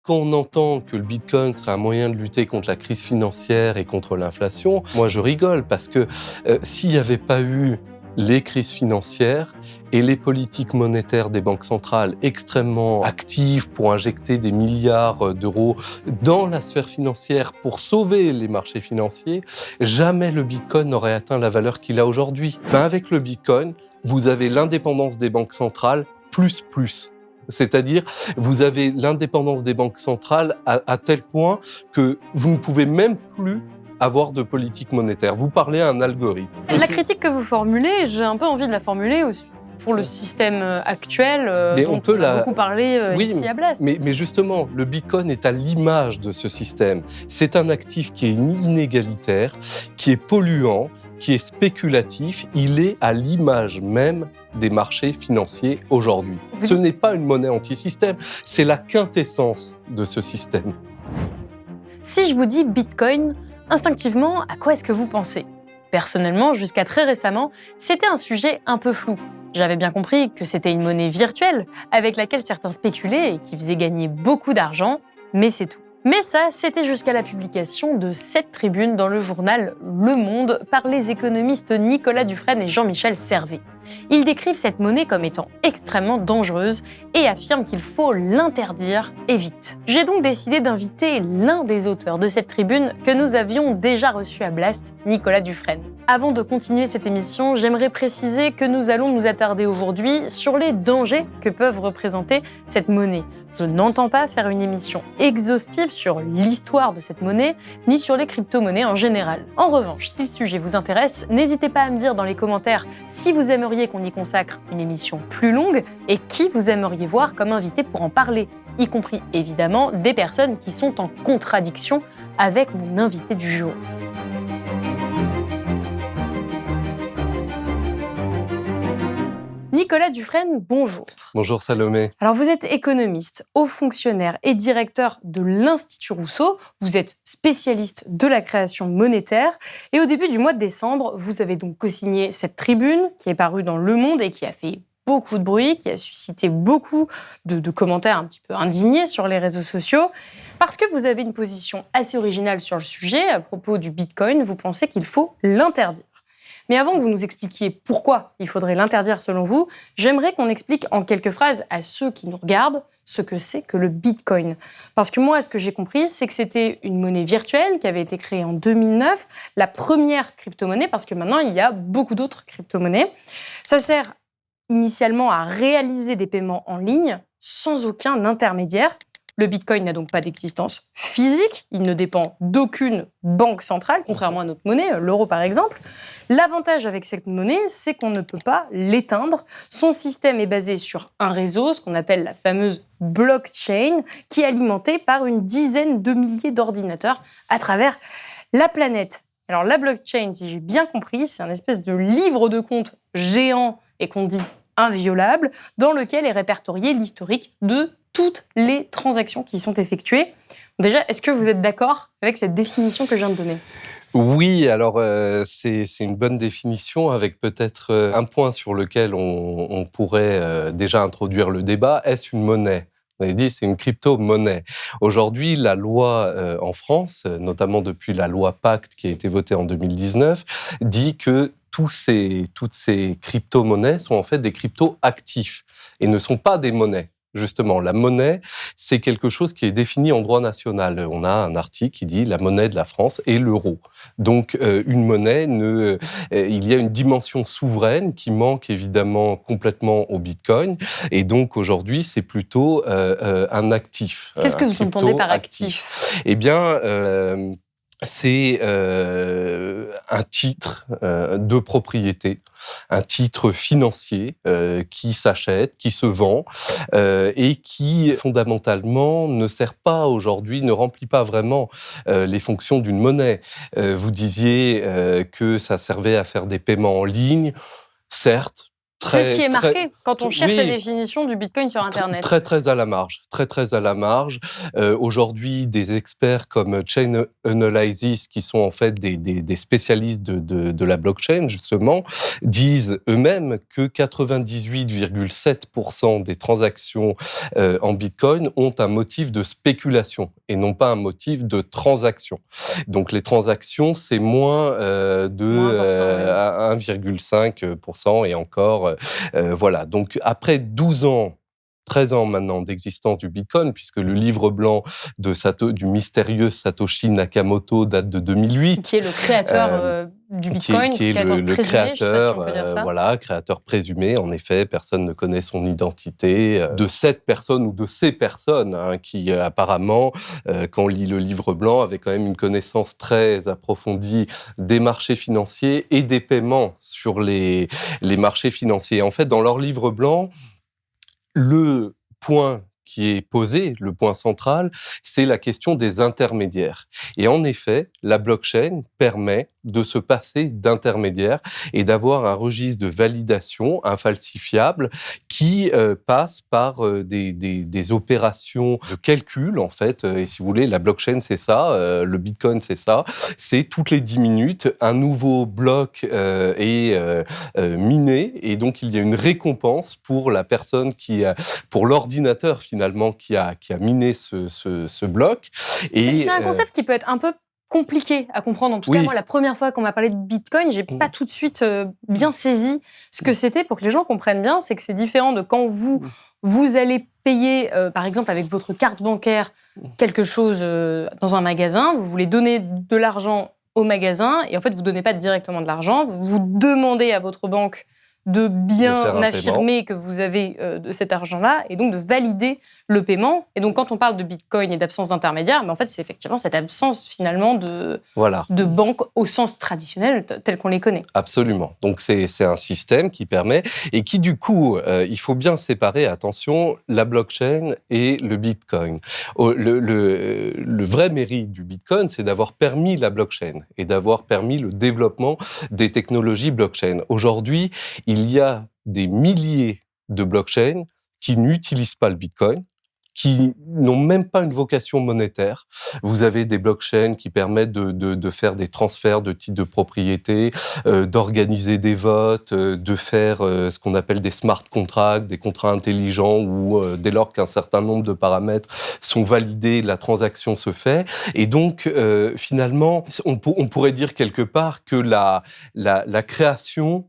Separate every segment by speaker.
Speaker 1: quand on entend que le Bitcoin serait un moyen de lutter contre la crise financière et contre l'inflation, moi je rigole parce que s'il n'y avait pas eu les crises financières et les politiques monétaires des banques centrales extrêmement actives pour injecter des milliards d'euros dans la sphère financière pour sauver les marchés financiers, jamais le Bitcoin n'aurait atteint la valeur qu'il a aujourd'hui. Avec le Bitcoin, vous avez l'indépendance des banques centrales plus. C'est-à-dire, vous avez l'indépendance des banques centrales à tel point que vous ne pouvez même plus avoir de politique monétaire. Vous parlez à un algorithme.
Speaker 2: La critique que vous formulez, j'ai un peu envie de la formuler aussi pour le système actuel dont on a beaucoup parlé ici à Blast.
Speaker 1: Mais justement, le Bitcoin est à l'image de ce système. C'est un actif qui est inégalitaire, qui est polluant, qui est spéculatif. Il est à l'image même des marchés financiers aujourd'hui. Ce n'est pas une monnaie anti-système, c'est la quintessence de ce système.
Speaker 2: Si je vous dis Bitcoin, instinctivement, à quoi est-ce que vous pensez ? Personnellement, jusqu'à très récemment, c'était un sujet un peu flou. J'avais bien compris que c'était une monnaie virtuelle avec laquelle certains spéculaient et qui faisait gagner beaucoup d'argent, mais c'est tout. Mais ça, c'était jusqu'à la publication de cette tribune dans le journal Le Monde par les économistes Nicolas Dufresne et Jean-Michel Servet. Ils décrivent cette monnaie comme étant extrêmement dangereuse et affirment qu'il faut l'interdire et vite. J'ai donc décidé d'inviter l'un des auteurs de cette tribune que nous avions déjà reçu à Blast, Nicolas Dufresne. Avant de continuer cette émission, j'aimerais préciser que nous allons nous attarder aujourd'hui sur les dangers que peuvent représenter cette monnaie. Je n'entends pas faire une émission exhaustive sur l'histoire de cette monnaie, ni sur les crypto-monnaies en général. En revanche, si le sujet vous intéresse, n'hésitez pas à me dire dans les commentaires si vous aimeriez qu'on y consacre une émission plus longue et qui vous aimeriez voir comme invité pour en parler, y compris évidemment des personnes qui sont en contradiction avec mon invité du jour. Nicolas Dufresne, bonjour.
Speaker 1: Bonjour Salomé.
Speaker 2: Alors vous êtes économiste, haut fonctionnaire et directeur de l'Institut Rousseau. Vous êtes spécialiste de la création monétaire. Et au début du mois de décembre, vous avez donc co-signé cette tribune qui est parue dans Le Monde et qui a fait beaucoup de bruit, qui a suscité beaucoup de commentaires un petit peu indignés sur les réseaux sociaux. Parce que vous avez une position assez originale sur le sujet, à propos du Bitcoin, vous pensez qu'il faut l'interdire. Mais avant que vous nous expliquiez pourquoi il faudrait l'interdire selon vous, j'aimerais qu'on explique en quelques phrases à ceux qui nous regardent ce que c'est que le Bitcoin. Parce que moi, ce que j'ai compris, c'est que c'était une monnaie virtuelle qui avait été créée en 2009, la première crypto-monnaie, parce que maintenant, il y a beaucoup d'autres crypto-monnaies. Ça sert initialement à réaliser des paiements en ligne sans aucun intermédiaire. Le Bitcoin n'a donc pas d'existence physique, il ne dépend d'aucune banque centrale, contrairement à notre monnaie, l'euro par exemple. L'avantage avec cette monnaie, c'est qu'on ne peut pas l'éteindre. Son système est basé sur un réseau, ce qu'on appelle la fameuse blockchain, qui est alimentée par une dizaine de milliers d'ordinateurs à travers la planète. Alors la blockchain, si j'ai bien compris, c'est un espèce de livre de compte géant et qu'on dit inviolable, dans lequel est répertorié l'historique de toutes les transactions qui sont effectuées. Déjà, est-ce que vous êtes d'accord avec cette définition que je viens de donner ?
Speaker 1: Oui, alors c'est une bonne définition avec peut-être un point sur lequel on pourrait déjà introduire le débat. Est-ce une monnaie ? On avait dit c'est une crypto-monnaie. Aujourd'hui, la loi en France, notamment depuis la loi Pacte qui a été votée en 2019, dit que toutes ces crypto-monnaies sont en fait des crypto-actifs et ne sont pas des monnaies. Justement, la monnaie, c'est quelque chose qui est défini en droit national. On a un article qui dit la monnaie de la France est l'euro. Donc, une monnaie, il y a une dimension souveraine qui manque évidemment complètement au Bitcoin. Et donc, aujourd'hui, c'est plutôt un actif.
Speaker 2: Qu'est-ce que vous entendez par actif ?
Speaker 1: Eh bien, c'est un titre de propriété, un titre financier qui s'achète, qui se vend et qui fondamentalement ne sert pas aujourd'hui, ne remplit pas vraiment les fonctions d'une monnaie. Vous disiez que ça servait à faire des paiements en ligne, certes.
Speaker 2: C'est ce qui est marqué
Speaker 1: très,
Speaker 2: quand on cherche
Speaker 1: oui,
Speaker 2: la définition du Bitcoin sur Internet.
Speaker 1: très, très à la marge, très, très à la marge. Aujourd'hui, des experts comme Chain Analysis, qui sont en fait des spécialistes de la blockchain, justement, disent eux-mêmes que 98,7% des transactions en Bitcoin ont un motif de spéculation et non pas un motif de transaction. Donc les transactions, c'est moins
Speaker 2: Moins important, oui.
Speaker 1: 1,5% et encore, voilà. Donc après 12 ans, 13 ans maintenant d'existence du Bitcoin, puisque le livre blanc du mystérieux Satoshi Nakamoto date de 2008.
Speaker 2: Qui est le créateur du Bitcoin,
Speaker 1: qui est
Speaker 2: créateur
Speaker 1: le
Speaker 2: présumé, je ne sais pas si
Speaker 1: créateur,
Speaker 2: on peut dire ça.
Speaker 1: voilà, créateur présumé. En effet, personne ne connaît son identité. De cette personne ou de ces personnes qui apparemment, quand on lit le livre blanc, avaient quand même une connaissance très approfondie des marchés financiers et des paiements sur les marchés financiers. En fait, dans leur livre blanc, le point qui est posé, le point central, c'est la question des intermédiaires. Et en effet, la blockchain permet de se passer d'intermédiaires et d'avoir un registre de validation infalsifiable qui passe par des opérations de calcul, en fait. Et si vous voulez, la blockchain, c'est ça, le Bitcoin, c'est ça. C'est toutes les 10 minutes, un nouveau bloc est miné, et donc il y a une récompense pour la personne pour l'ordinateur, finalement, qui a miné ce bloc. Et
Speaker 2: c'est un concept qui peut être un peu compliqué à comprendre. En tout cas, moi, la première fois qu'on m'a parlé de Bitcoin, j'ai pas tout de suite bien saisi ce que c'était. Pour que les gens comprennent bien, c'est que c'est différent de quand vous allez payer, par exemple, avec votre carte bancaire, quelque chose dans un magasin. Vous voulez donner de l'argent au magasin et en fait, vous donnez pas directement de l'argent. Vous demandez à votre banque de bien affirmer que vous avez de cet argent-là et donc de valider le paiement. Et donc, quand on parle de Bitcoin et d'absence d'intermédiaire, mais en fait, c'est effectivement cette absence, finalement, de banque au sens traditionnel, tel qu'on les connaît.
Speaker 1: Absolument. Donc, c'est un système qui permet et qui, du coup, il faut bien séparer, attention, la blockchain et le Bitcoin. Le vrai mérite du Bitcoin, c'est d'avoir permis la blockchain et d'avoir permis le développement des technologies blockchain. Aujourd'hui, il y a des milliers de blockchains qui n'utilisent pas le Bitcoin, qui n'ont même pas une vocation monétaire. Vous avez des blockchains qui permettent de faire des transferts de titres de propriété, d'organiser des votes, de faire ce qu'on appelle des smart contracts, des contrats intelligents où dès lors qu'un certain nombre de paramètres sont validés, la transaction se fait. Et donc, finalement, on pourrait dire quelque part que la création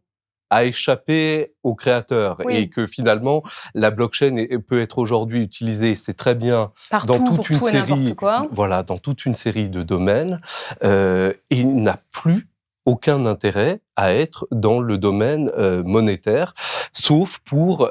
Speaker 1: a échappé au créateur, et que finalement la blockchain peut être aujourd'hui utilisée, c'est très bien,
Speaker 2: partout,
Speaker 1: dans toute une série,
Speaker 2: voilà,
Speaker 1: dans toute une série de domaines, et n'a plus aucun intérêt à être dans le domaine monétaire, sauf pour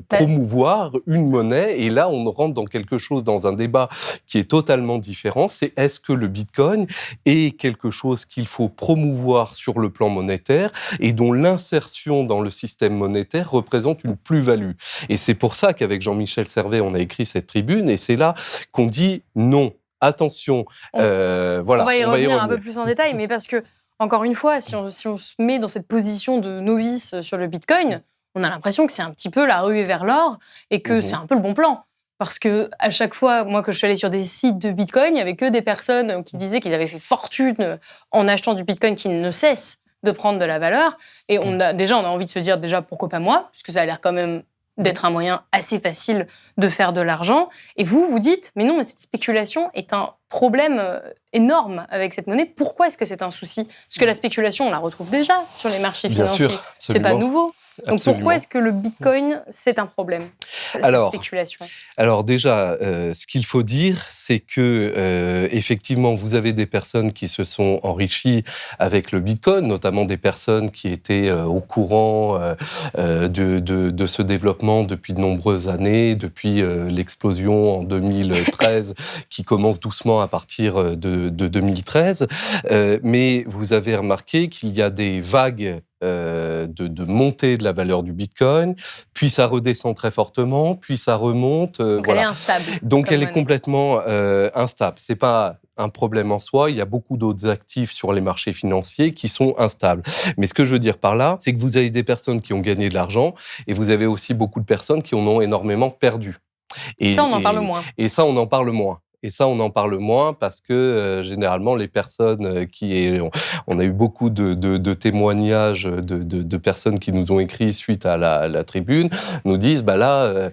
Speaker 1: promouvoir une monnaie. Et là, on rentre dans quelque chose, dans un débat qui est totalement différent. C'est est-ce que le Bitcoin est quelque chose qu'il faut promouvoir sur le plan monétaire et dont l'insertion dans le système monétaire représente une plus-value. Et c'est pour ça qu'avec Jean-Michel Servet, on a écrit cette tribune, et c'est là qu'on dit non. Attention, voilà.
Speaker 2: On va y revenir un peu plus en détail, mais parce que encore une fois, si on se met dans cette position de novice sur le Bitcoin, on a l'impression que c'est un petit peu la ruée vers l'or et que c'est un peu le bon plan. Parce que à chaque fois, moi, que je suis allée sur des sites de Bitcoin, il n'y avait que des personnes qui disaient qu'ils avaient fait fortune en achetant du Bitcoin qui ne cesse de prendre de la valeur. Et on a envie de se dire pourquoi pas moi, puisque ça a l'air quand même d'être un moyen assez facile de faire de l'argent. Et vous dites, mais non, mais cette spéculation est un problème énorme avec cette monnaie. Pourquoi est-ce que c'est un souci ? Parce que la spéculation, on la retrouve déjà sur les marchés financiers.
Speaker 1: Bien sûr,
Speaker 2: c'est pas nouveau. Donc
Speaker 1: absolument.
Speaker 2: Pourquoi est-ce que le Bitcoin, c'est un problème, cette spéculation ?
Speaker 1: Alors déjà, ce qu'il faut dire, c'est que effectivement, vous avez des personnes qui se sont enrichies avec le Bitcoin, notamment des personnes qui étaient au courant de ce développement depuis de nombreuses années, depuis l'explosion en 2013, qui commence doucement à partir de 2013. Mais vous avez remarqué qu'il y a des vagues de montée de la valeur du Bitcoin, puis ça redescend très fortement, puis ça remonte.
Speaker 2: Donc
Speaker 1: Voilà.
Speaker 2: elle est instable.
Speaker 1: Donc elle est
Speaker 2: monnaie.
Speaker 1: complètement instable. C'est pas un problème en soi. Il y a beaucoup d'autres actifs sur les marchés financiers qui sont instables. Mais ce que je veux dire par là, c'est que vous avez des personnes qui ont gagné de l'argent et vous avez aussi beaucoup de personnes qui en ont énormément perdu.
Speaker 2: Ça, on en parle moins.
Speaker 1: Et ça, on en parle moins. Et ça, on en parle moins parce que généralement, les personnes on a eu beaucoup de témoignages de personnes qui nous ont écrit suite à la tribune, nous disent, bah là,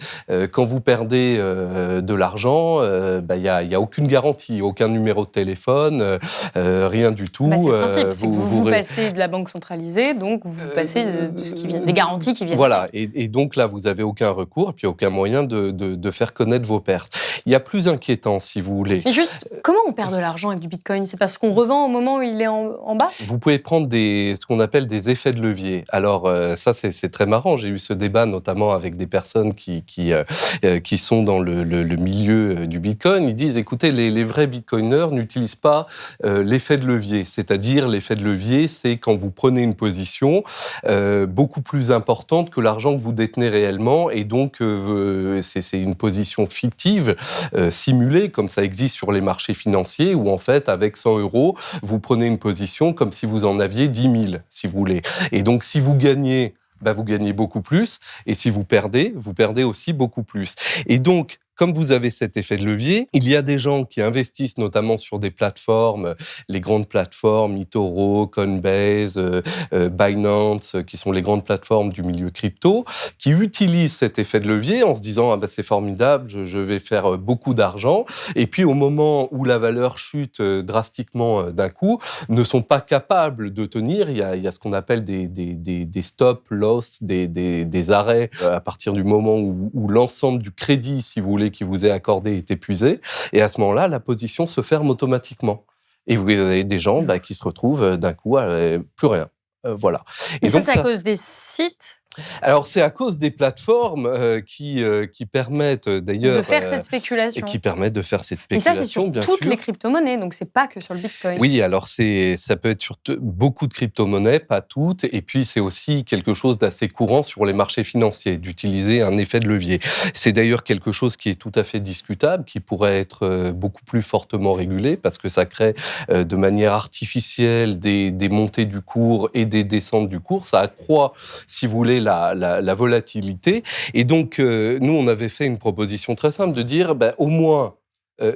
Speaker 1: quand vous perdez de l'argent, il y a aucune garantie, aucun numéro de téléphone, rien du tout.
Speaker 2: C'est le principe, c'est que vous passez de la banque centralisée, donc vous passez de ce qui vient, des garanties qui viennent.
Speaker 1: Voilà, et donc là, vous avez aucun recours, puis aucun moyen de faire connaître vos pertes. Il y a plus inquiétant, si vous voulez.
Speaker 2: Mais juste, comment on perd de l'argent avec du Bitcoin? C'est parce qu'on revend au moment où il est en bas?
Speaker 1: Vous pouvez prendre ce qu'on appelle des effets de levier. Alors ça, c'est très marrant. J'ai eu ce débat notamment avec des personnes qui sont dans le milieu du Bitcoin. Ils disent, écoutez, les vrais Bitcoiners n'utilisent pas l'effet de levier. C'est-à-dire, l'effet de levier, c'est quand vous prenez une position beaucoup plus importante que l'argent que vous détenez réellement. Et donc, c'est une position fictive, simulée, comme ça existe sur les marchés financiers, où en fait, avec 100 €, vous prenez une position comme si vous en aviez 10 000, si vous voulez. Et donc, si vous gagnez, vous gagnez beaucoup plus. Et si vous perdez aussi beaucoup plus. Et donc, comme vous avez cet effet de levier, il y a des gens qui investissent notamment sur des plateformes, les grandes plateformes, eToro, Coinbase, Binance, qui sont les grandes plateformes du milieu crypto, qui utilisent cet effet de levier en se disant c'est formidable, je vais faire beaucoup d'argent. Et puis au moment où la valeur chute drastiquement d'un coup, ne sont pas capables de tenir. Il y a ce qu'on appelle des stop loss, des arrêts à partir du moment où l'ensemble du crédit, si vous voulez, qui vous est accordé est épuisé. Et à ce moment-là, la position se ferme automatiquement. Et vous avez des gens qui se retrouvent d'un coup à plus rien. Voilà.
Speaker 2: Et donc, c'est à cause des sites?
Speaker 1: Alors, c'est à cause des plateformes qui permettent d'ailleurs...
Speaker 2: de faire cette spéculation.
Speaker 1: Et qui permettent de faire cette
Speaker 2: spéculation,
Speaker 1: bien sûr.
Speaker 2: Et ça, c'est sur toutes les crypto-monnaies, donc c'est pas que sur le Bitcoin.
Speaker 1: Oui, alors ça peut être sur beaucoup de crypto-monnaies, pas toutes, et puis c'est aussi quelque chose d'assez courant sur les marchés financiers, d'utiliser un effet de levier. C'est d'ailleurs quelque chose qui est tout à fait discutable, qui pourrait être beaucoup plus fortement régulé, parce que ça crée de manière artificielle des montées du cours et des descentes du cours. Ça accroît, si vous voulez, la volatilité. Et donc, nous, on avait fait une proposition très simple de dire, au moins,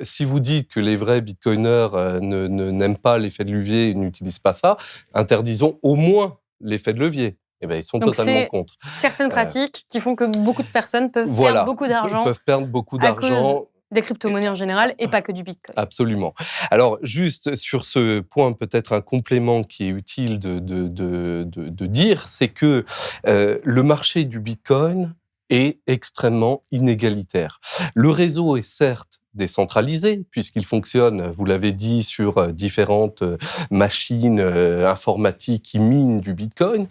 Speaker 1: si vous dites que les vrais bitcoiners n'aiment pas l'effet de levier et n'utilisent pas ça, interdisons au moins l'effet de levier. Ils sont
Speaker 2: donc
Speaker 1: totalement contre.
Speaker 2: Certaines pratiques qui font que beaucoup de personnes peuvent perdre beaucoup d'argent.
Speaker 1: Peuvent perdre beaucoup d'argent.
Speaker 2: Des crypto-monnaies en général et pas que du Bitcoin.
Speaker 1: Absolument. Alors, juste sur ce point, peut-être un complément qui est utile de dire, c'est que le marché du Bitcoin est extrêmement inégalitaire. Le réseau est certes décentralisé, puisqu'il fonctionne, vous l'avez dit, sur différentes machines informatiques qui minent du Bitcoin.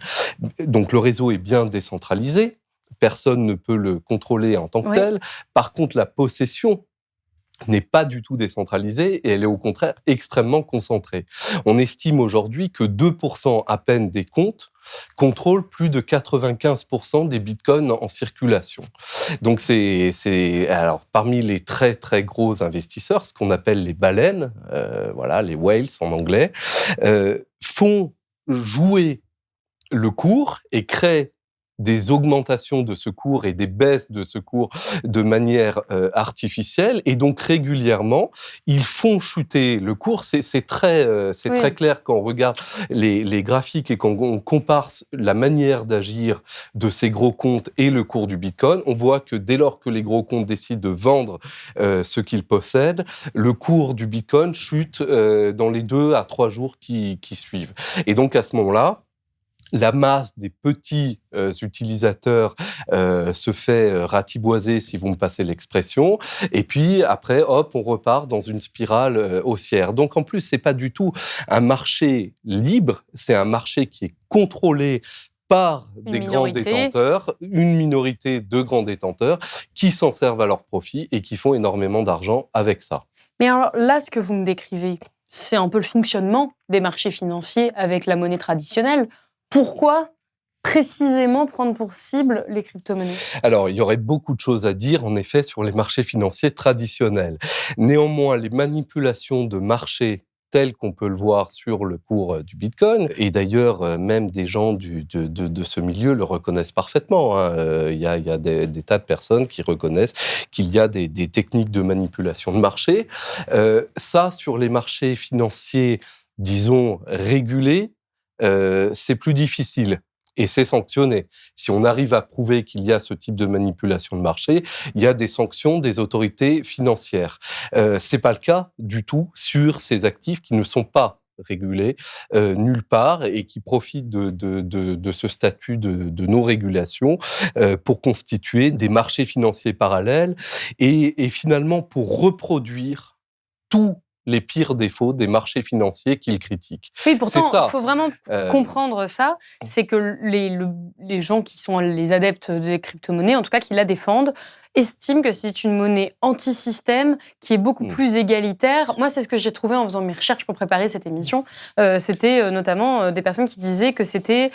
Speaker 1: Donc, le réseau est bien décentralisé. Personne ne peut le contrôler en tant que tel. Par contre, la possession n'est pas du tout décentralisée et elle est au contraire extrêmement concentrée. On estime aujourd'hui que 2% à peine des comptes contrôlent plus de 95% des bitcoins en circulation. Donc alors parmi les très très gros investisseurs, ce qu'on appelle les baleines, les whales en anglais, font jouer le cours et créent des augmentations de ce cours et des baisses de ce cours de manière artificielle. Et donc, régulièrement, ils font chuter le cours. C'est très clair quand on regarde les graphiques et quand on compare la manière d'agir de ces gros comptes et le cours du Bitcoin. On voit que dès lors que les gros comptes décident de vendre ce qu'ils possèdent, le cours du Bitcoin chute dans les 2 à 3 jours qui suivent. Et donc, à ce moment-là, la masse des petits utilisateurs se fait ratiboiser, si vous me passez l'expression, et puis après, hop, on repart dans une spirale haussière. Donc en plus, c'est pas du tout un marché libre, c'est un marché qui est contrôlé par des grands détenteurs, une minorité de grands détenteurs qui s'en servent à leur profit et qui font énormément d'argent avec ça.
Speaker 2: Mais alors là, ce que vous me décrivez, c'est un peu le fonctionnement des marchés financiers avec la monnaie traditionnelle. Pourquoi précisément prendre pour cible les crypto-monnaies?
Speaker 1: Alors, il y aurait beaucoup de choses à dire, en effet, sur les marchés financiers traditionnels. Néanmoins, les manipulations de marché telles qu'on peut le voir sur le cours du Bitcoin, et d'ailleurs, même des gens de ce milieu le reconnaissent parfaitement, hein. Il y a des tas de personnes qui reconnaissent qu'il y a des techniques de manipulation de marché. Ça, sur les marchés financiers, disons, régulés, c'est plus difficile. Et c'est sanctionné. Si on arrive à prouver qu'il y a ce type de manipulation de marché, il y a des sanctions des autorités financières. C'est pas le cas du tout sur ces actifs qui ne sont pas régulés nulle part et qui profitent de ce statut de non-régulation pour constituer des marchés financiers parallèles et finalement pour reproduire tous les pires défauts des marchés financiers qu'ils critiquent.
Speaker 2: Oui, pourtant,
Speaker 1: C'est ça.
Speaker 2: il faut vraiment comprendre ça. C'est que les gens qui sont les adeptes des crypto-monnaies, en tout cas qui la défendent, estiment que c'est une monnaie anti-système qui est beaucoup plus égalitaire. Moi, c'est ce que j'ai trouvé en faisant mes recherches pour préparer cette émission. C'était notamment des personnes qui disaient que c'était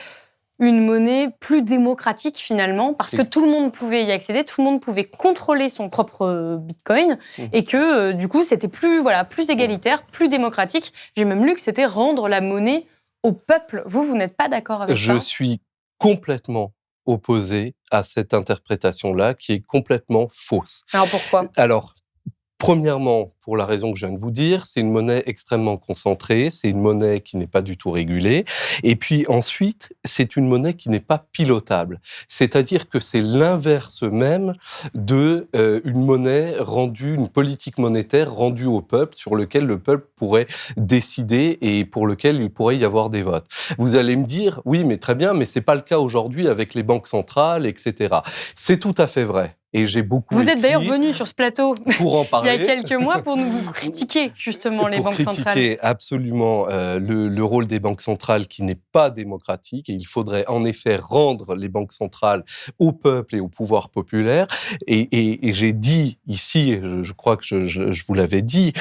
Speaker 2: une monnaie plus démocratique finalement, parce que tout le monde pouvait y accéder, tout le monde pouvait contrôler son propre Bitcoin, et que du coup c'était plus égalitaire, plus démocratique. J'ai même lu que c'était rendre la monnaie au peuple. Vous n'êtes pas d'accord avec ça?
Speaker 1: Je suis complètement opposé à cette interprétation-là, qui est complètement fausse.
Speaker 2: Alors pourquoi?
Speaker 1: Alors, premièrement, pour la raison que je viens de vous dire, c'est une monnaie extrêmement concentrée, c'est une monnaie qui n'est pas du tout régulée, et puis ensuite, c'est une monnaie qui n'est pas pilotable. C'est-à-dire que c'est l'inverse même de une monnaie rendue, une politique monétaire rendue au peuple, sur lequel le peuple pourrait décider et pour lequel il pourrait y avoir des votes. Vous allez me dire, oui, mais très bien, mais c'est pas le cas aujourd'hui avec les banques centrales, etc. C'est tout à fait vrai. Et j'ai beaucoup
Speaker 2: Vous êtes
Speaker 1: écrit
Speaker 2: d'ailleurs venu sur ce plateau
Speaker 1: pour en parler.
Speaker 2: il y a quelques mois pour nous critiquer justement les banques centrales.
Speaker 1: Pour critiquer absolument le rôle des banques centrales qui n'est pas démocratique. Et il faudrait en effet rendre les banques centrales au peuple et au pouvoir populaire. Et j'ai dit ici, je crois que je vous l'avais dit,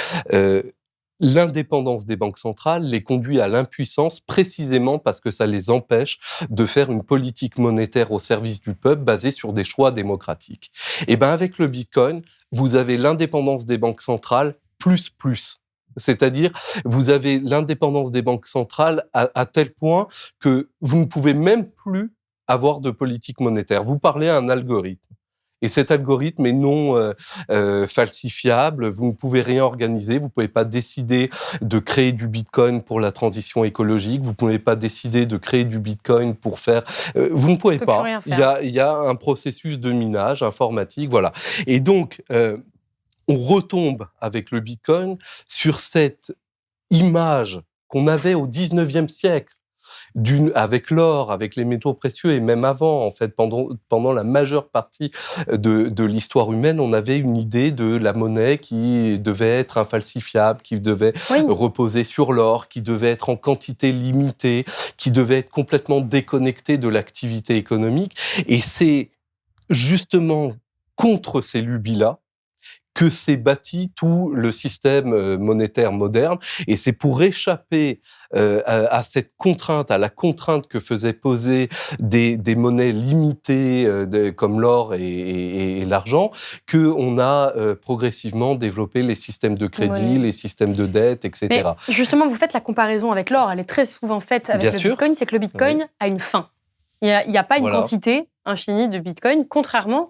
Speaker 1: l'indépendance des banques centrales les conduit à l'impuissance précisément parce que ça les empêche de faire une politique monétaire au service du peuple basée sur des choix démocratiques. Et bien avec le Bitcoin, vous avez l'indépendance des banques centrales plus. C'est-à-dire, vous avez l'indépendance des banques centrales à tel point que vous ne pouvez même plus avoir de politique monétaire. Vous parlez à un algorithme. Et cet algorithme est non falsifiable, vous ne pouvez rien organiser, vous ne pouvez pas décider de créer du Bitcoin pour la transition écologique, vous ne pouvez pas décider de créer du Bitcoin pour faire... vous ne pouvez pas. Il y a un processus de minage informatique, voilà. Et donc, on retombe avec le Bitcoin sur cette image qu'on avait au 19e siècle, avec l'or, avec les métaux précieux, et même avant, en fait, pendant la majeure partie de l'histoire humaine, on avait une idée de la monnaie qui devait être infalsifiable, qui devait reposer sur l'or, qui devait être en quantité limitée, qui devait être complètement déconnectée de l'activité économique. Et c'est justement contre ces lubies-là que s'est bâti tout le système monétaire moderne. Et c'est pour échapper à cette contrainte, à la contrainte que faisaient poser des monnaies limitées comme l'or et l'argent, qu'on a progressivement développé les systèmes de crédit, les systèmes de dette, etc.
Speaker 2: Mais justement, vous faites la comparaison avec l'or, elle est très souvent faite avec le Bitcoin, c'est que le Bitcoin a une fin. Il n'y a pas une quantité infinie de Bitcoin, contrairement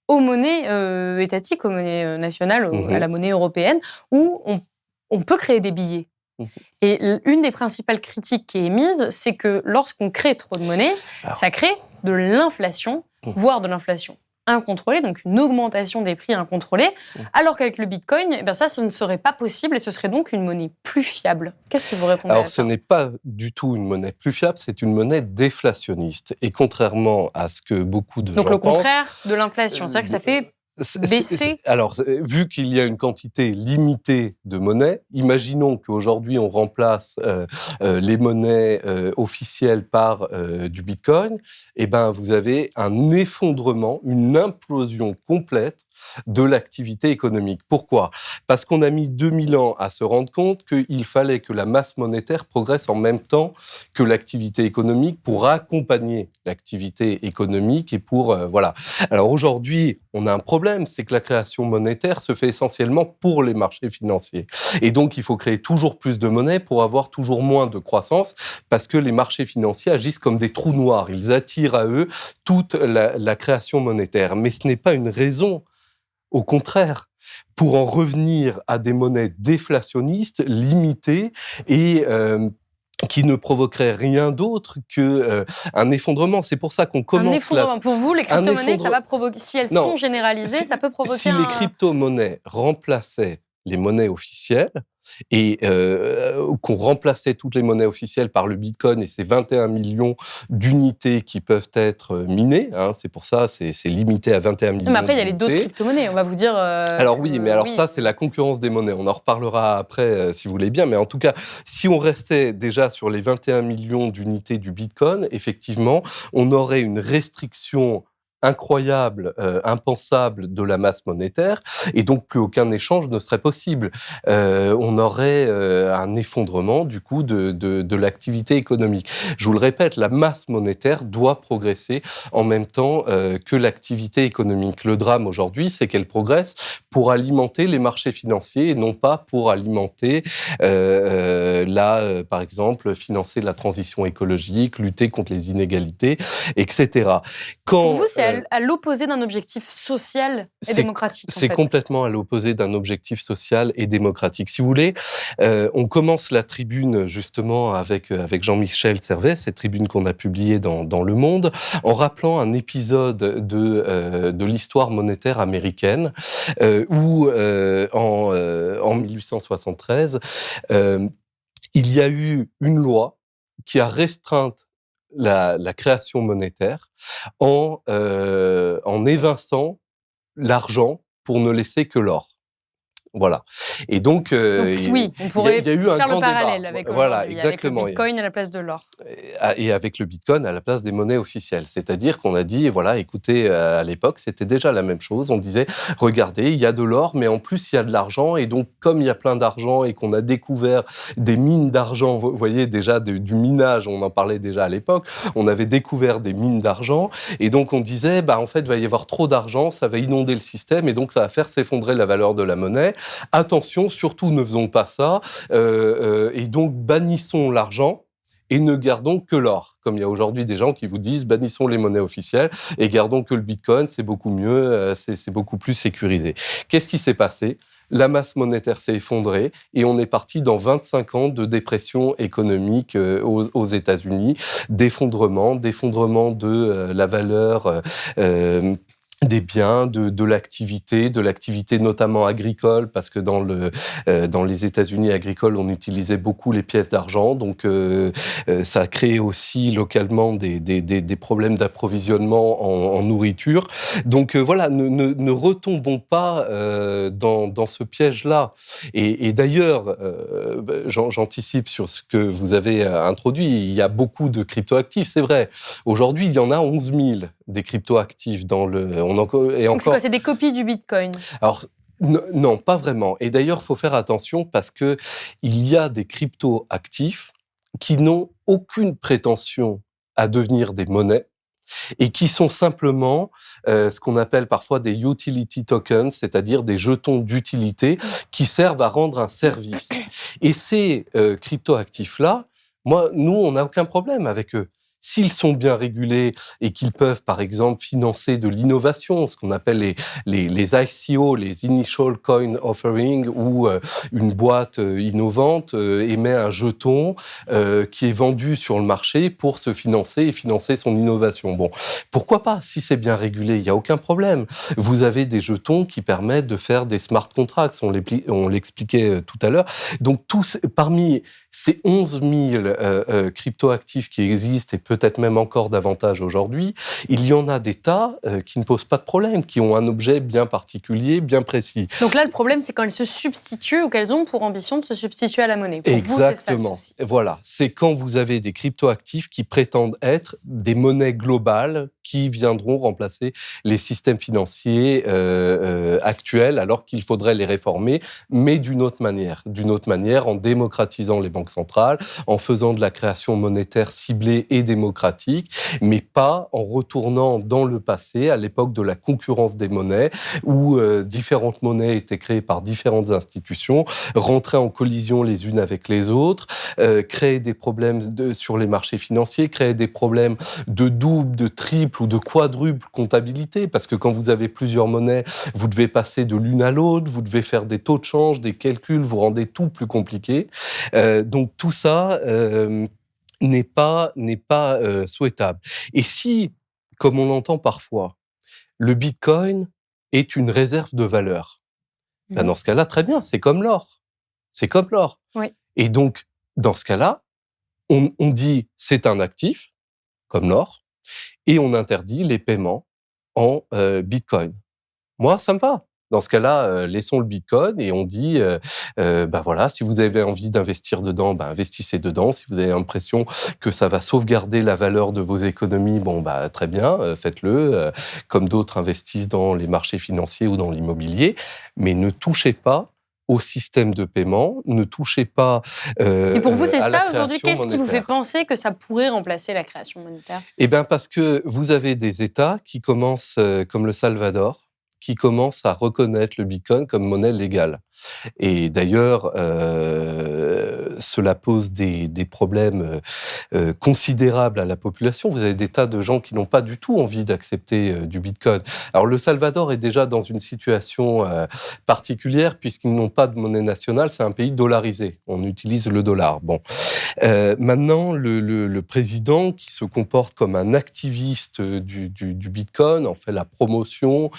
Speaker 2: aux monnaies étatiques, aux monnaies nationales, à la monnaie européenne, où on peut créer des billets. Et une des principales critiques qui est émise, c'est que lorsqu'on crée trop de monnaie, ça crée de l'inflation, voire de l'inflation incontrôlée, donc une augmentation des prix incontrôlée, alors qu'avec le Bitcoin, eh bien ça, ce ne serait pas possible et ce serait donc une monnaie plus fiable. Qu'est-ce que vous répondez à ça ?
Speaker 1: Alors, ce n'est pas du tout une monnaie plus fiable, c'est une monnaie déflationniste. Et contrairement à ce que beaucoup de gens pensent...
Speaker 2: Donc le contraire de l'inflation, c'est-à-dire que ça fait baisser...
Speaker 1: Alors, vu qu'il y a une quantité limitée de monnaie, imaginons qu'aujourd'hui on remplace les monnaies officielles par du Bitcoin, et ben vous avez un effondrement, une implosion complète de l'activité économique. Pourquoi ? Parce qu'on a mis 2000 ans à se rendre compte qu'il fallait que la masse monétaire progresse en même temps que l'activité économique pour accompagner l'activité économique et pour voilà. Alors aujourd'hui, on a un problème, c'est que la création monétaire se fait essentiellement pour les marchés financiers. Et donc, il faut créer toujours plus de monnaie pour avoir toujours moins de croissance, parce que les marchés financiers agissent comme des trous noirs. Ils attirent à eux toute la création monétaire. Mais ce n'est pas une raison, au contraire, pour en revenir à des monnaies déflationnistes, limitées et qui ne provoqueraient rien d'autre qu'un effondrement. C'est pour ça qu'on commence...
Speaker 2: Un effondrement. Pour vous, les crypto-monnaies, ça va provoquer... Si elles
Speaker 1: Non,
Speaker 2: sont généralisées, ça peut provoquer
Speaker 1: si les crypto-monnaies remplaçaient les monnaies officielles et qu'on remplaçait toutes les monnaies officielles par le Bitcoin et ces 21 millions d'unités qui peuvent être minées, hein, c'est pour ça, c'est limité à 21 millions d'unités.
Speaker 2: Mais après, il y a les d'autres crypto-monnaies, on va vous dire...
Speaker 1: Alors oui, mais alors ça, c'est la concurrence des monnaies. On en reparlera après, si vous voulez bien. Mais en tout cas, si on restait déjà sur les 21 millions d'unités du Bitcoin, effectivement, on aurait une restriction incroyable, impensable de la masse monétaire, et donc plus aucun échange ne serait possible. On aurait un effondrement du coup de l'activité économique. Je vous le répète, la masse monétaire doit progresser en même temps que l'activité économique. Le drame aujourd'hui, c'est qu'elle progresse pour alimenter les marchés financiers et non pas pour alimenter par exemple, financer la transition écologique, lutter contre les inégalités, etc.
Speaker 2: Pour vous, c'est à l'opposé d'un objectif social et démocratique.
Speaker 1: C'est complètement à l'opposé d'un objectif social et démocratique. Si vous voulez, on commence la tribune justement avec Jean-Michel Servet, cette tribune qu'on a publiée dans Le Monde, en rappelant un épisode de l'histoire monétaire américaine où en 1873, il y a eu une loi qui a restreint la création monétaire en évinçant l'argent pour ne laisser que l'or. Voilà. Et donc
Speaker 2: oui, on pourrait
Speaker 1: il y a eu
Speaker 2: faire
Speaker 1: un grand
Speaker 2: le parallèle
Speaker 1: débat.
Speaker 2: avec
Speaker 1: voilà,
Speaker 2: exactement. Avec le Bitcoin à la place de l'or.
Speaker 1: Et avec le Bitcoin à la place des monnaies officielles. C'est-à-dire qu'on a dit, voilà, écoutez, à l'époque, c'était déjà la même chose. On disait, regardez, il y a de l'or, mais en plus, il y a de l'argent. Et donc, comme il y a plein d'argent et qu'on a découvert des mines d'argent, vous voyez, déjà du minage, on en parlait déjà à l'époque, on avait découvert des mines d'argent. Et donc, on disait, en fait, il va y avoir trop d'argent, ça va inonder le système et donc, ça va faire s'effondrer la valeur de la monnaie. Attention, surtout ne faisons pas ça, et donc bannissons l'argent et ne gardons que l'or. Comme il y a aujourd'hui des gens qui vous disent bannissons les monnaies officielles et gardons que le Bitcoin, c'est beaucoup mieux, c'est beaucoup plus sécurisé. Qu'est-ce qui s'est passé ? La masse monétaire s'est effondrée et on est parti dans 25 ans de dépression économique aux États-Unis, d'effondrement de la valeur des biens, de l'activité notamment agricole, parce que dans les États-Unis agricoles, on utilisait beaucoup les pièces d'argent, donc ça a créé aussi localement des problèmes d'approvisionnement en nourriture. Donc voilà, ne retombons pas dans ce piège-là. Et d'ailleurs, j'anticipe sur ce que vous avez introduit, il y a beaucoup de cryptoactifs, c'est vrai. Aujourd'hui, il y en a 11 000 des cryptoactifs dans le...
Speaker 2: Donc c'est quoi ? C'est des copies du Bitcoin ?
Speaker 1: Alors, non, pas vraiment. Et d'ailleurs, il faut faire attention parce qu'il y a des crypto-actifs qui n'ont aucune prétention à devenir des monnaies et qui sont simplement ce qu'on appelle parfois des utility tokens, c'est-à-dire des jetons d'utilité qui servent à rendre un service. Et ces crypto-actifs-là, nous, on n'a aucun problème avec eux. S'ils sont bien régulés et qu'ils peuvent, par exemple, financer de l'innovation, ce qu'on appelle les ICO, les Initial Coin Offering, où une boîte innovante émet un jeton qui est vendu sur le marché pour se financer et financer son innovation. Bon, pourquoi pas ? Si c'est bien régulé, il n'y a aucun problème. Vous avez des jetons qui permettent de faire des smart contracts, on l'expliquait tout à l'heure. Donc, parmi Ces 11 000 cryptoactifs qui existent, et peut-être même encore davantage aujourd'hui, il y en a des tas qui ne posent pas de problème, qui ont un objet bien particulier, bien précis.
Speaker 2: Donc là, le problème, c'est quand elles se substituent ou qu'elles ont pour ambition de se substituer à la monnaie. Pour vous, c'est ça le souci.
Speaker 1: Voilà, c'est quand vous avez des cryptoactifs qui prétendent être des monnaies globales qui viendront remplacer les systèmes financiers actuels, alors qu'il faudrait les réformer, mais d'une autre manière, en démocratisant les banques centrales, en faisant de la création monétaire ciblée et démocratique, mais pas en retournant dans le passé, à l'époque de la concurrence des monnaies, où différentes monnaies étaient créées par différentes institutions, rentraient en collision les unes avec les autres, créer des problèmes sur les marchés financiers, créer des problèmes de double, de triple ou de quadruple comptabilité, parce que quand vous avez plusieurs monnaies, vous devez passer de l'une à l'autre, vous devez faire des taux de change, des calculs, vous rendez tout plus compliqué. Donc tout ça n'est pas souhaitable. Et si, comme on l'entend parfois, le Bitcoin est une réserve de valeur, ben dans ce cas-là, très bien, c'est comme l'or. C'est comme l'or.
Speaker 2: Oui.
Speaker 1: Et donc, dans ce cas-là, on dit c'est un actif, comme l'or, et on interdit les paiements en Bitcoin. Moi, ça me va. Dans ce cas-là, laissons le Bitcoin et on dit, voilà, si vous avez envie d'investir dedans, investissez dedans. Si vous avez l'impression que ça va sauvegarder la valeur de vos économies, très bien, faites-le. Comme d'autres investissent dans les marchés financiers ou dans l'immobilier, mais ne touchez pas au système de paiement, ne touchez pas
Speaker 2: Et pour vous, c'est
Speaker 1: à la
Speaker 2: ça
Speaker 1: création
Speaker 2: aujourd'hui? Qu'est-ce qui vous fait
Speaker 1: monétaire.
Speaker 2: penser que ça pourrait remplacer la création monétaire?
Speaker 1: Eh bien, parce que vous avez des États qui commencent, comme le Salvador, qui commencent à reconnaître le Bitcoin comme monnaie légale. Et d'ailleurs, cela pose des problèmes considérables à la population. Vous avez des tas de gens qui n'ont pas du tout envie d'accepter du Bitcoin. Alors, le Salvador est déjà dans une situation particulière puisqu'ils n'ont pas de monnaie nationale. C'est un pays dollarisé. On utilise le dollar. Bon. Maintenant, le président, qui se comporte comme un activiste du Bitcoin, en fait la promotion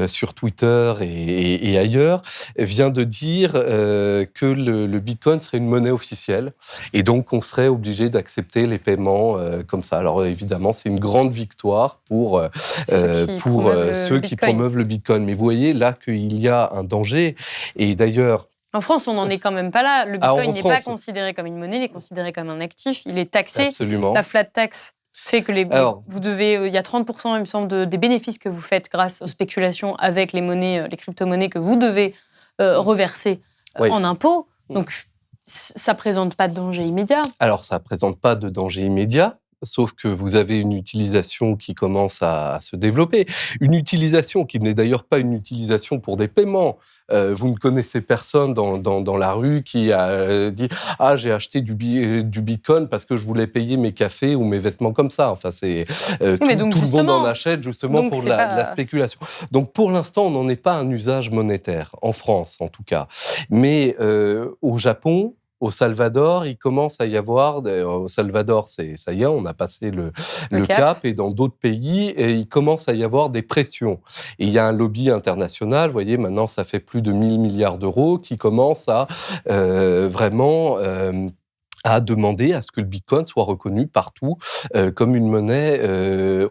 Speaker 1: sur Twitter et ailleurs, vient de dire que le Bitcoin serait une monnaie officielle et donc on serait obligé d'accepter les paiements comme ça. Alors évidemment, c'est une grande victoire pour ceux qui promeuvent le Bitcoin. Mais vous voyez là qu'il y a un danger. Et d'ailleurs,
Speaker 2: en France, on n'en est quand même pas là. Le Bitcoin n'est pas
Speaker 1: France,
Speaker 2: considéré comme une monnaie, il est considéré comme un actif. Il est taxé.
Speaker 1: Absolument.
Speaker 2: La flat tax fait que vous devez, il y a 30%, il me semble, des bénéfices que vous faites grâce aux spéculations avec les monnaies, les crypto-monnaies que vous devez reverser en impôts. Donc, ça ne présente pas de danger immédiat.
Speaker 1: Alors, ça ne présente pas de danger immédiat. Sauf que vous avez une utilisation qui commence à se développer. Une utilisation qui n'est d'ailleurs pas une utilisation pour des paiements. Vous ne connaissez personne dans la rue qui a dit « Ah, j'ai acheté du Bitcoin parce que je voulais payer mes cafés ou mes vêtements comme ça. » Enfin, tout le monde en achète justement pour de la spéculation. Donc, pour l'instant, on n'en est pas un usage monétaire, en France en tout cas. Mais au Japon, au Salvador, il commence à y avoir... Au Salvador, ça y est, on a passé le cap. Et dans d'autres pays, il commence à y avoir des pressions. Et il y a un lobby international, vous voyez, maintenant, ça fait plus de 1 000 milliards d'euros qui commence à vraiment... à demander à ce que le Bitcoin soit reconnu partout comme une monnaie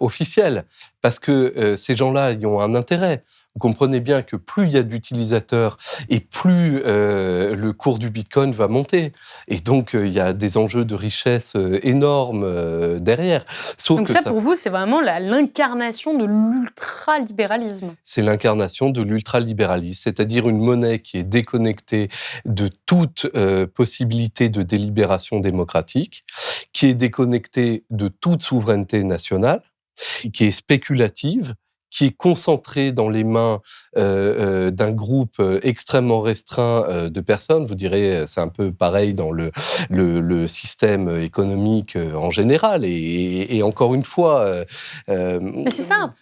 Speaker 1: officielle. Parce que ces gens-là, ils ont un intérêt. Vous comprenez bien que plus il y a d'utilisateurs et plus le cours du Bitcoin va monter. Et donc, il y a des enjeux de richesse énormes derrière.
Speaker 2: Donc ça, pour vous, c'est vraiment l'incarnation de l'ultralibéralisme.
Speaker 1: C'est l'incarnation de l'ultralibéralisme, c'est-à-dire une monnaie qui est déconnectée de toute possibilité de délibération démocratique, qui est déconnectée de toute souveraineté nationale, qui est spéculative, qui est concentrée dans les mains d'un groupe extrêmement restreint de personnes. Vous direz, c'est un peu pareil dans le système économique en général. Et encore une fois...
Speaker 2: Mais c'est ça.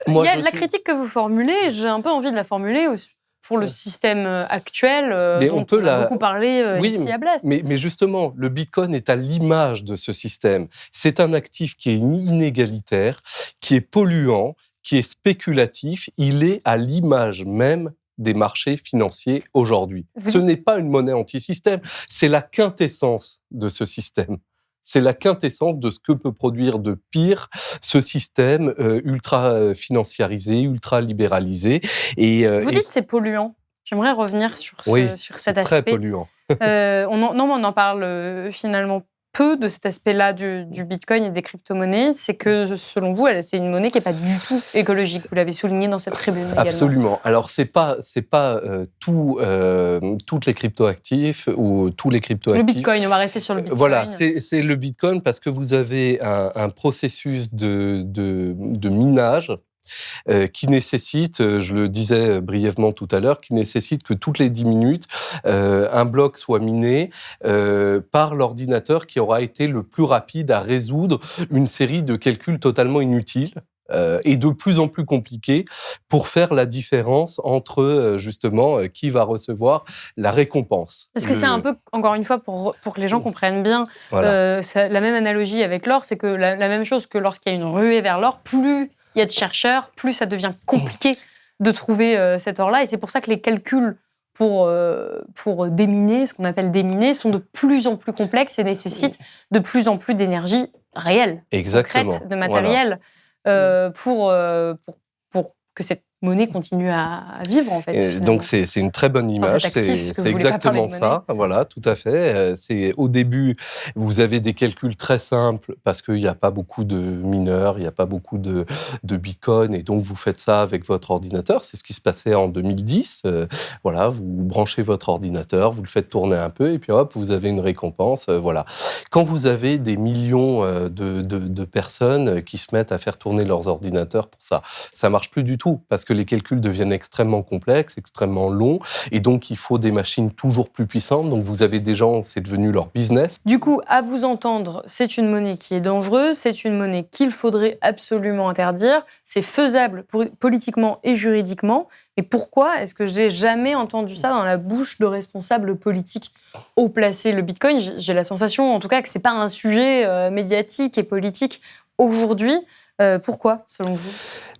Speaker 2: La critique que vous formulez, j'ai un peu envie de la formuler pour le système actuel dont on a beaucoup parlé ici à Blast.
Speaker 1: Mais justement, le Bitcoin est à l'image de ce système. C'est un actif qui est inégalitaire, qui est polluant, qui est spéculatif. Il est à l'image même des marchés financiers aujourd'hui. Ce n'est pas une monnaie anti-système, c'est la quintessence de ce système. C'est la quintessence de ce que peut produire de pire ce système ultra financiarisé, ultra libéralisé.
Speaker 2: Vous dites que c'est polluant. J'aimerais revenir sur cet aspect.
Speaker 1: Très polluant.
Speaker 2: On en parle finalement peu de cet aspect-là du Bitcoin et des crypto-monnaies. C'est que, selon vous, c'est une monnaie qui n'est pas du tout écologique. Vous l'avez souligné dans cette tribune également.
Speaker 1: Absolument. Alors, c'est pas toutes les crypto-actifs ou tous les crypto-actifs.
Speaker 2: Le Bitcoin, on va rester sur le Bitcoin.
Speaker 1: Voilà, c'est le Bitcoin parce que vous avez un processus de minage qui nécessite, je le disais brièvement tout à l'heure, qui nécessite que toutes les 10 minutes, un bloc soit miné par l'ordinateur qui aura été le plus rapide à résoudre une série de calculs totalement inutiles et de plus en plus compliqués pour faire la différence entre, justement, qui va recevoir la récompense.
Speaker 2: Parce que c'est un peu, encore une fois, pour que les gens comprennent bien, voilà. La même analogie avec l'or, c'est que la même chose que lorsqu'il y a une ruée vers l'or, plus il y a de chercheurs, plus ça devient compliqué de trouver cet or-là. Et c'est pour ça que les calculs pour déminer, ce qu'on appelle déminer, sont de plus en plus complexes et nécessitent de plus en plus d'énergie réelle, concrète, de matériel, pour que cette monnaie continue à vivre, en fait.
Speaker 1: Donc, c'est une très bonne image. C'est exactement ça. Voilà, tout à fait. Au début, vous avez des calculs très simples parce qu'il n'y a pas beaucoup de mineurs, il n'y a pas beaucoup de bitcoin, et donc vous faites ça avec votre ordinateur. C'est ce qui se passait en 2010. Voilà, vous branchez votre ordinateur, vous le faites tourner un peu, et puis hop, vous avez une récompense. Voilà. Quand vous avez des millions de personnes qui se mettent à faire tourner leurs ordinateurs pour ça, ça marche plus du tout parce que les calculs deviennent extrêmement complexes, extrêmement longs, et donc il faut des machines toujours plus puissantes. Donc vous avez des gens, c'est devenu leur business.
Speaker 2: Du coup, à vous entendre, c'est une monnaie qui est dangereuse, c'est une monnaie qu'il faudrait absolument interdire, c'est faisable politiquement et juridiquement. Et pourquoi est-ce que j'ai jamais entendu ça dans la bouche de responsables politiques haut placés? Le Bitcoin, j'ai la sensation, en tout cas, que c'est pas un sujet médiatique et politique aujourd'hui. Pourquoi, selon vous ?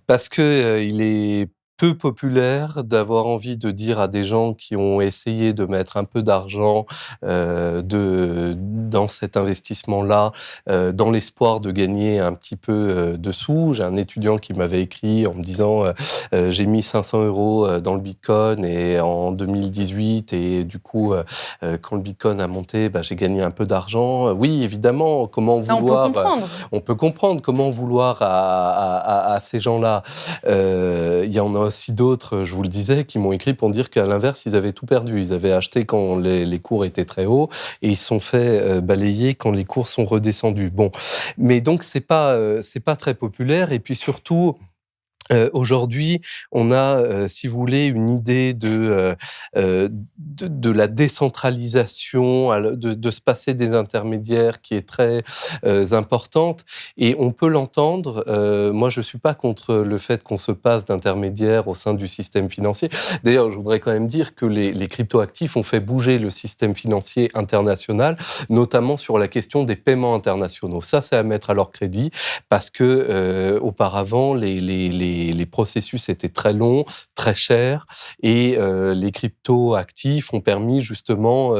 Speaker 1: Parce qu'il est peu populaire d'avoir envie de dire à des gens qui ont essayé de mettre un peu d'argent dans cet investissement-là, dans l'espoir de gagner un petit peu de sous. J'ai un étudiant qui m'avait écrit en me disant j'ai mis 500 € dans le Bitcoin et en 2018, et du coup, quand le Bitcoin a monté, j'ai gagné un peu d'argent. Oui, évidemment, comment vouloir... On peut comprendre comment vouloir à ces gens-là. Il y en a aussi d'autres, je vous le disais, qui m'ont écrit pour dire qu'à l'inverse, ils avaient tout perdu. Ils avaient acheté quand les cours étaient très hauts et ils se sont fait balayer quand les cours sont redescendus. Bon, mais donc c'est pas très populaire, et puis surtout. Aujourd'hui, on a, si vous voulez, une idée de la décentralisation, de se passer des intermédiaires qui est très importante, et on peut l'entendre. Moi, je suis pas contre le fait qu'on se passe d'intermédiaires au sein du système financier. D'ailleurs, je voudrais quand même dire que les cryptoactifs ont fait bouger le système financier international, notamment sur la question des paiements internationaux. Ça, c'est à mettre à leur crédit, parce que auparavant, les processus étaient très longs, très chers, et les crypto-actifs ont permis justement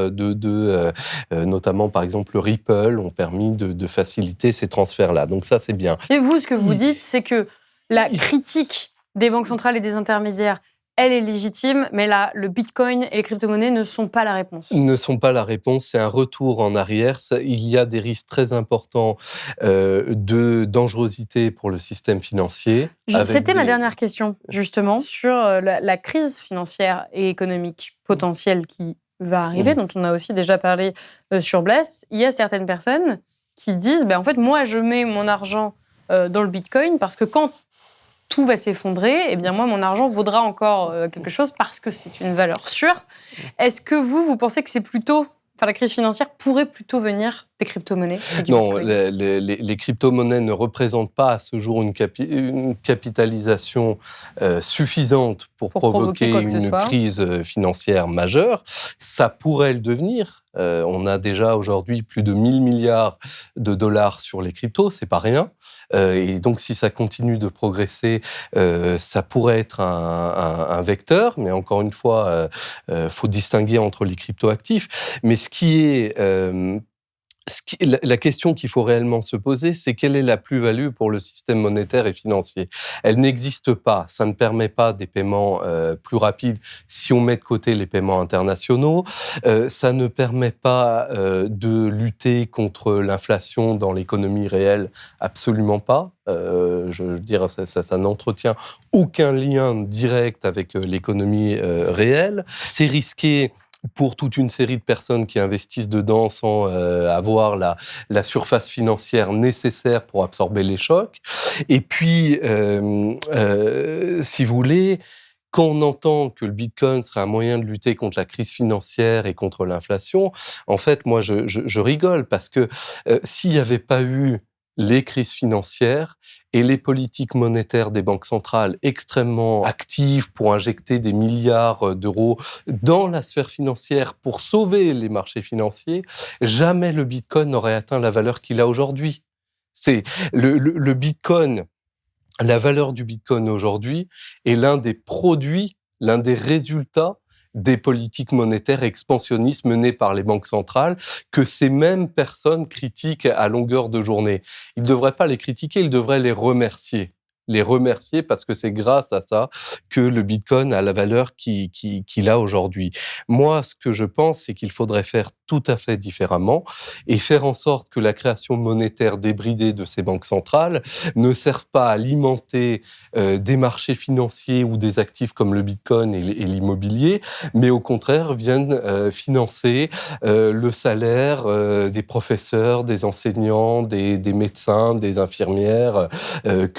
Speaker 1: notamment par exemple le Ripple, ont permis de faciliter ces transferts-là. Donc ça, c'est bien.
Speaker 2: Et vous, ce que vous dites, c'est que la critique des banques centrales et des intermédiaires, elle est légitime, mais là, le Bitcoin et les crypto-monnaies ne sont pas la réponse.
Speaker 1: Ne sont pas la réponse, c'est un retour en arrière. Il y a des risques très importants de dangerosité pour le système financier.
Speaker 2: C'était ma dernière question, justement, sur la crise financière et économique potentielle qui va arriver, dont on a aussi déjà parlé sur Blast. Il y a certaines personnes qui disent, en fait, moi, je mets mon argent dans le Bitcoin parce que quand tout va s'effondrer, eh bien moi, mon argent vaudra encore quelque chose parce que c'est une valeur sûre. Est-ce que vous pensez que c'est plutôt, la crise financière pourrait plutôt venir des crypto-monnaies et du
Speaker 1: Non,
Speaker 2: Bitcoin?
Speaker 1: les crypto-monnaies ne représentent pas à ce jour une capitalisation suffisante pour
Speaker 2: Pour provoquer
Speaker 1: provoquer
Speaker 2: quoi que ce
Speaker 1: une
Speaker 2: soit?
Speaker 1: crise financière majeure. Ça pourrait le devenir. On a déjà aujourd'hui plus de 1 000 milliards de dollars sur les cryptos, c'est pas rien. Et donc, si ça continue de progresser, ça pourrait être un vecteur. Mais encore une fois, faut distinguer entre les crypto-actifs. Mais la question qu'il faut réellement se poser, c'est quelle est la plus-value pour le système monétaire et financier? Elle n'existe pas. Ça ne permet pas des paiements plus rapides si on met de côté les paiements internationaux. Ça ne permet pas de lutter contre l'inflation dans l'économie réelle, absolument pas. Je veux dire, ça n'entretient aucun lien direct avec l'économie réelle. C'est risqué pour toute une série de personnes qui investissent dedans sans avoir la surface financière nécessaire pour absorber les chocs. Et puis, si vous voulez, quand on entend que le Bitcoin serait un moyen de lutter contre la crise financière et contre l'inflation, en fait, moi, je rigole parce que s'il n'y avait pas eu les crises financières et les politiques monétaires des banques centrales extrêmement actives pour injecter des milliards d'euros dans la sphère financière pour sauver les marchés financiers, jamais le Bitcoin n'aurait atteint la valeur qu'il a aujourd'hui. C'est le Bitcoin, la valeur du Bitcoin aujourd'hui est l'un des produits, l'un des résultats des politiques monétaires expansionnistes menées par les banques centrales que ces mêmes personnes critiquent à longueur de journée. Ils ne devraient pas les critiquer, ils devraient les remercier. Les remercier parce que c'est grâce à ça que le Bitcoin a la valeur qu'il a aujourd'hui. Moi, ce que je pense, c'est qu'il faudrait faire tout à fait différemment et faire en sorte que la création monétaire débridée de ces banques centrales ne serve pas à alimenter des marchés financiers ou des actifs comme le Bitcoin et l'immobilier, mais au contraire viennent financer le salaire des professeurs, des enseignants, des médecins, des infirmières,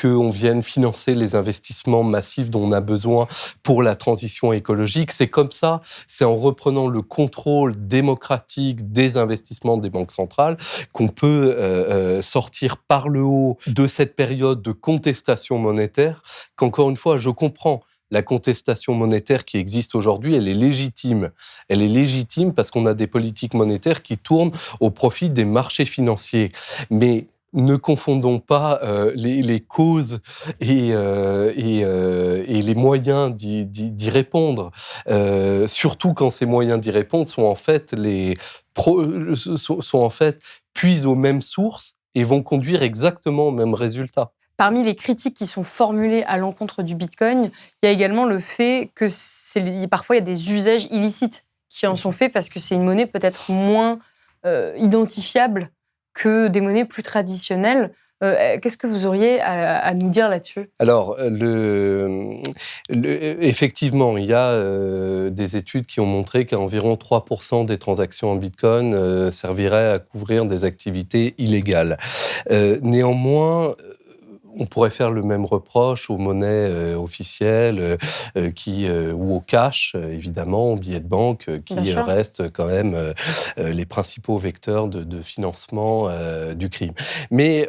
Speaker 1: qu'on vienne financer les investissements massifs dont on a besoin pour la transition écologique. C'est comme ça, c'est en reprenant le contrôle démocratique des investissements des banques centrales qu'on peut sortir par le haut de cette période de contestation monétaire qu'encore une fois, je comprends. La contestation monétaire qui existe aujourd'hui, elle est légitime. Elle est légitime parce qu'on a des politiques monétaires qui tournent au profit des marchés financiers. Mais ne confondons pas les causes et les moyens d'y répondre. Surtout quand ces moyens d'y répondre sont en fait puisent aux mêmes sources et vont conduire exactement au même résultat.
Speaker 2: Parmi les critiques qui sont formulées à l'encontre du Bitcoin, il y a également le fait que parfois il y a des usages illicites qui en sont faits parce que c'est une monnaie peut-être moins identifiable que des monnaies plus traditionnelles. Qu'est-ce que vous auriez à nous dire là-dessus?
Speaker 1: Alors, effectivement, il y a des études qui ont montré qu'environ 3% des transactions en Bitcoin serviraient à couvrir des activités illégales. Néanmoins, on pourrait faire le même reproche aux monnaies officielles ou au cash, évidemment, aux billets de banque, qui restent quand même les principaux vecteurs de financement du crime. Mais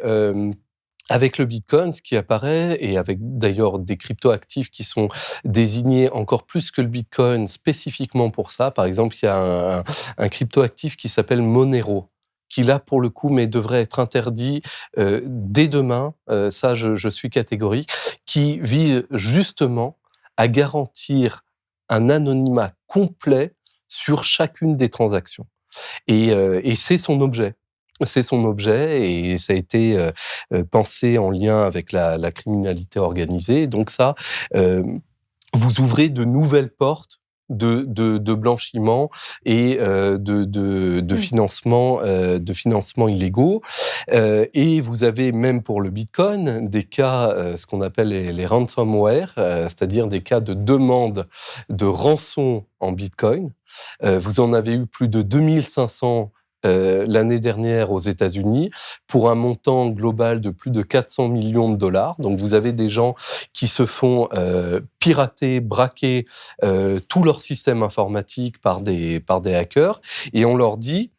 Speaker 1: avec le Bitcoin, ce qui apparaît, et avec d'ailleurs des cryptoactifs qui sont désignés encore plus que le Bitcoin spécifiquement pour ça, par exemple, il y a un cryptoactif qui s'appelle Monero, qui là, pour le coup, mais devrait être interdit dès demain, ça je suis catégorique, qui vise justement à garantir un anonymat complet sur chacune des transactions. Et c'est son objet. C'est son objet et ça a été pensé en lien avec la criminalité organisée. Donc ça, vous ouvrez de nouvelles portes de blanchiment et de financement illégaux. Et vous avez même pour le Bitcoin des cas, ce qu'on appelle les ransomware, c'est-à-dire des cas de demande de rançon en Bitcoin. Vous en avez eu plus de 2500 l'année dernière aux États-Unis pour un montant global de plus de 400 millions de dollars. Donc vous avez des gens qui se font pirater, braquer tout leur système informatique par des hackers et on leur dit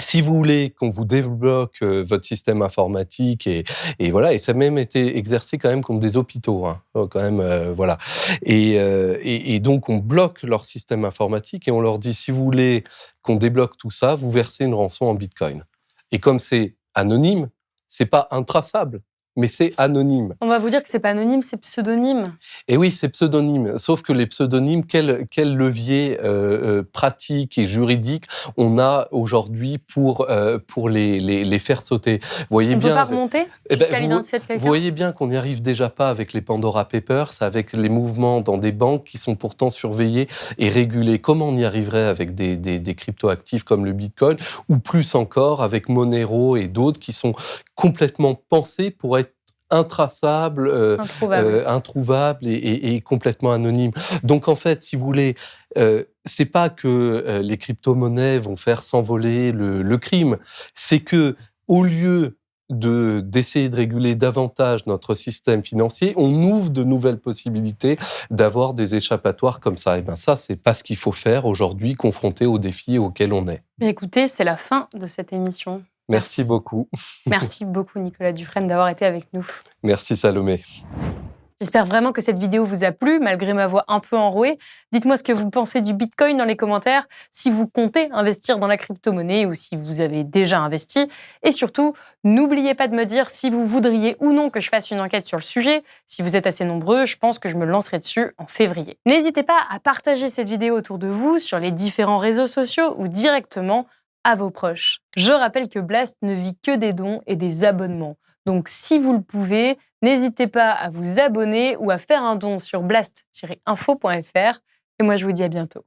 Speaker 1: Si vous voulez qu'on vous débloque votre système informatique et voilà, et ça a même été exercé quand même comme des hôpitaux, hein, quand même, voilà. Et donc on bloque leur système informatique et on leur dit si vous voulez qu'on débloque tout ça, vous versez une rançon en Bitcoin. Et comme c'est anonyme, c'est pas intraçable, mais c'est anonyme.
Speaker 2: On va vous dire que c'est pas anonyme, c'est pseudonyme.
Speaker 1: Et oui, c'est pseudonyme. Sauf que les pseudonymes, quel levier pratique et juridique on a aujourd'hui pour les faire sauter. Vous voyez
Speaker 2: On ne peut
Speaker 1: bien,
Speaker 2: pas remonter jusqu'à l'identité de
Speaker 1: vous
Speaker 2: quelqu'un.
Speaker 1: voyez bien qu'on n'y arrive déjà pas avec les Pandora Papers, avec les mouvements dans des banques qui sont pourtant surveillés et régulés. Comment on y arriverait avec des cryptoactifs comme le Bitcoin, ou plus encore avec Monero et d'autres qui sont complètement pensés pour être intraçable, introuvable et complètement anonyme. Donc en fait, si vous voulez, c'est pas que les crypto-monnaies vont faire s'envoler le crime, c'est que au lieu d'essayer de réguler davantage notre système financier, on ouvre de nouvelles possibilités d'avoir des échappatoires comme ça. Et bien ça, c'est pas ce qu'il faut faire aujourd'hui, confronté aux défis auxquels on est.
Speaker 2: Mais écoutez, c'est la fin de cette émission.
Speaker 1: Merci beaucoup.
Speaker 2: Merci beaucoup Nicolas Dufresne d'avoir été avec nous.
Speaker 1: Merci Salomé.
Speaker 2: J'espère vraiment que cette vidéo vous a plu, malgré ma voix un peu enrouée. Dites-moi ce que vous pensez du Bitcoin dans les commentaires, si vous comptez investir dans la crypto-monnaie ou si vous avez déjà investi. Et surtout, n'oubliez pas de me dire si vous voudriez ou non que je fasse une enquête sur le sujet. Si vous êtes assez nombreux, je pense que je me lancerai dessus en février. N'hésitez pas à partager cette vidéo autour de vous sur les différents réseaux sociaux ou directement à vos proches. Je rappelle que Blast ne vit que des dons et des abonnements. Donc si vous le pouvez, n'hésitez pas à vous abonner ou à faire un don sur blast-info.fr. Et moi, je vous dis à bientôt.